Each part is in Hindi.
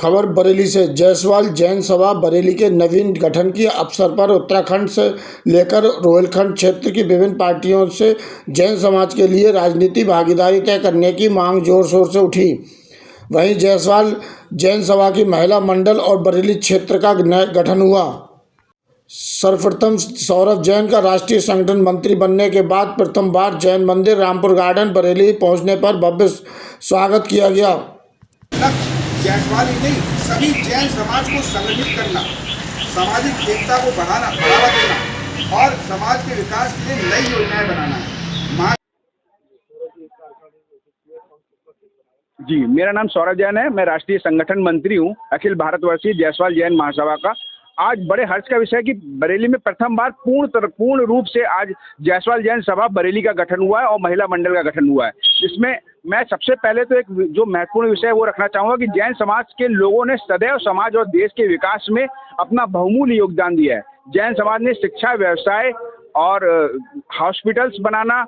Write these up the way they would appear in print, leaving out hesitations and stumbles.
खबर बरेली से। जायसवाल जैन सभा बरेली के नवीन गठन के अवसर पर उत्तराखंड से लेकर रोहिलखंड क्षेत्र की विभिन्न पार्टियों से जैन समाज के लिए राजनीतिक भागीदारी तय करने की मांग जोर शोर से उठी। वहीं जायसवाल जैन सभा की महिला मंडल और बरेली क्षेत्र का गठन हुआ। सर्वप्रथम सौरभ जैन का राष्ट्रीय संगठन मंत्री बनने के बाद प्रथम बार जैन मंदिर रामपुर गार्डन बरेली पहुंचने पर भव्य स्वागत किया गया। जायसवाल ही नहीं, सभी जैन समाज को संगठित करना, सामाजिक एकता को बढ़ावा देना और समाज के विकास के लिए नई योजनाएं बनाना है। जी, मेरा नाम सौरभ जैन है। मैं राष्ट्रीय संगठन मंत्री हूँ अखिल भारतवर्षीय जायसवाल जैन महासभा का। आज बड़े हर्ष का विषय है कि बरेली में प्रथम बार पूर्ण रूप से आज जायसवाल जैन सभा बरेली का गठन हुआ है और महिला मंडल का गठन हुआ है। इसमें मैं सबसे पहले तो एक जो महत्वपूर्ण विषय है वो रखना चाहूँगा कि जैन समाज के लोगों ने सदैव समाज और देश के विकास में अपना बहुमूल्य योगदान दिया है। जैन समाज ने शिक्षा, व्यवसाय और हॉस्पिटल्स बनाना,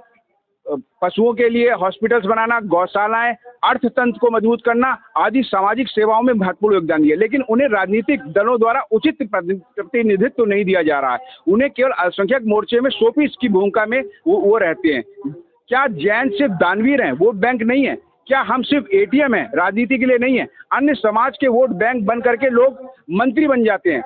पशुओं के लिए हॉस्पिटल्स बनाना, गौशालाएं, अर्थतंत्र को मजबूत करना आदि सामाजिक सेवाओं में महत्वपूर्ण योगदान दिया। लेकिन उन्हें राजनीतिक दलों द्वारा उचित प्रतिनिधित्व तो नहीं दिया जा रहा है। उन्हें केवल अल्पसंख्यक मोर्चे में शोपीस की भूमिका में वो रहते हैं। क्या जैन सिर्फ दानवीर हैं, वोट बैंक नहीं है? क्या हम सिर्फ एटीएम हैं, राजनीति के लिए नहीं है? अन्य समाज के वोट बैंक बन करके लोग मंत्री बन जाते हैं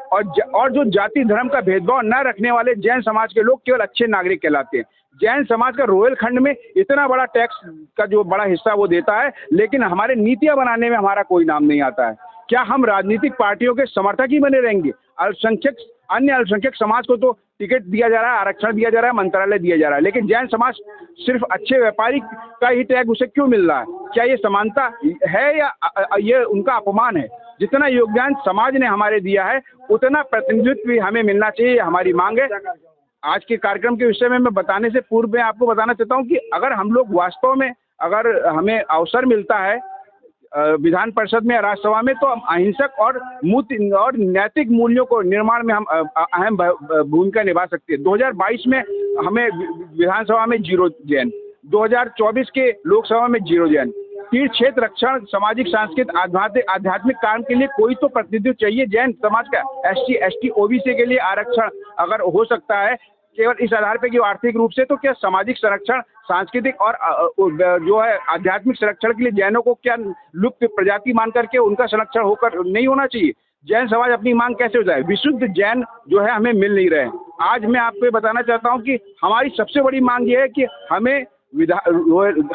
और जो जाति धर्म का भेदभाव न रखने वाले जैन समाज के लोग केवल अच्छे नागरिक कहलाते हैं। जैन समाज का रोहिलखंड में इतना बड़ा टैक्स का जो बड़ा हिस्सा वो देता है, लेकिन हमारे नीतियां बनाने में हमारा कोई नाम नहीं आता है। क्या हम राजनीतिक पार्टियों के समर्थक ही बने रहेंगे? अन्य अल्पसंख्यक समाज को तो टिकट दिया जा रहा है, आरक्षण दिया जा रहा है, मंत्रालय दिया जा रहा है, लेकिन जैन समाज सिर्फ अच्छे व्यापारी का ही टैग उसे क्यों मिल रहा है? क्या ये समानता है या ये उनका अपमान है? जितना योगदान समाज ने हमारे दिया है उतना प्रतिनिधित्व भी हमें मिलना चाहिए, हमारी मांग है। आज के कार्यक्रम के विषय में मैं बताने से पूर्व मैं आपको बताना चाहता हूँ कि अगर हम लोग वास्तव में अगर हमें अवसर मिलता है विधान परिषद में या राज्यसभा में, तो हम अहिंसक और नैतिक मूल्यों को निर्माण में हम अहम भूमिका निभा सकते हैं। 2022 में हमें विधानसभा में 0 जैन, 2024 के लोकसभा में 0 जैन। तीर्थ क्षेत्र रक्षण, सामाजिक, सांस्कृतिक, आध्यात्मिक काम के लिए कोई तो प्रतिनिधित्व चाहिए जैन समाज का। SC, ST, OBC के लिए आरक्षण अगर हो सकता है केवल इस आधार पे कि आर्थिक रूप से, तो क्या सामाजिक संरक्षण, सांस्कृतिक और जो है आध्यात्मिक संरक्षण के लिए जैनों को क्या लुप्त प्रजाति मान करके उनका संरक्षण होकर नहीं होना चाहिए? जैन समाज अपनी मांग कैसे हो जाए? विशुद्ध जैन जो है हमें मिल नहीं रहे। आज मैं आपको बताना चाहता हूँ कि हमारी सबसे बड़ी मांग ये है कि हमें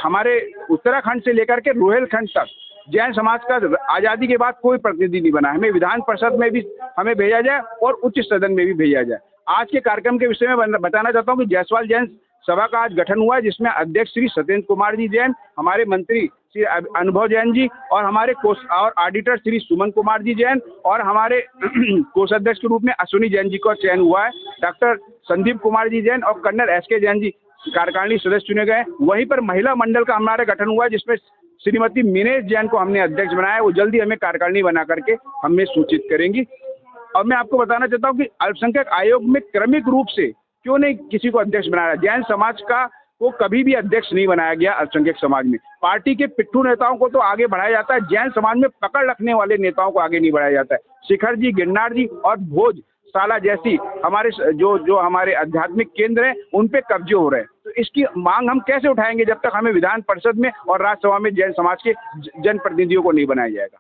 हमारे उत्तराखंड से लेकर के रोहिलखंड तक जैन समाज का आज़ादी के बाद कोई प्रतिनिधि नहीं बना। हमें विधान परिषद में भी हमें भेजा जाए और उच्च सदन में भी भेजा जाए। आज के कार्यक्रम के विषय में बताना चाहता हूं कि जायसवाल जैन सभा का आज गठन हुआ है, जिसमें अध्यक्ष श्री सत्येंद्र कुमार जी जैन, हमारे मंत्री श्री अनुभव जैन जी और हमारे ऑडिटर श्री सुमन कुमार जी जैन और हमारे कोषाध्यक्ष के रूप में अश्विनी जैन जी का चयन हुआ है। डॉक्टर संदीप कुमार जी जैन और कर्नल SK जैन जी कार्यकारिणी सदस्य चुने गए। वहीं पर महिला मंडल का हमारा गठन हुआ है, जिसमें श्रीमती मीनेश जैन को हमने अध्यक्ष बनाया है। वो जल्दी हमें कार्यकारिणी बना करके हमें सूचित करेंगी। और मैं आपको बताना चाहता हूँ कि अल्पसंख्यक आयोग में क्रमिक रूप से क्यों नहीं किसी को अध्यक्ष बनाया? जैन समाज का को कभी भी अध्यक्ष नहीं बनाया गया। अल्पसंख्यक समाज में पार्टी के पिट्ठू नेताओं को तो आगे बढ़ाया जाता है, जैन समाज में पकड़ रखने वाले नेताओं को आगे नहीं बढ़ाया जाता है। शिखर जी, गिरनार जी और भोजशाला जैसी हमारे जो हमारे आध्यात्मिक केंद्र हैं उन पे कब्जे हो रहे हैं। तो इसकी मांग हम कैसे उठाएंगे जब तक हमें विधान परिषद में और राज्यसभा में जैन समाज के जनप्रतिनिधियों को नहीं बनाया जाएगा?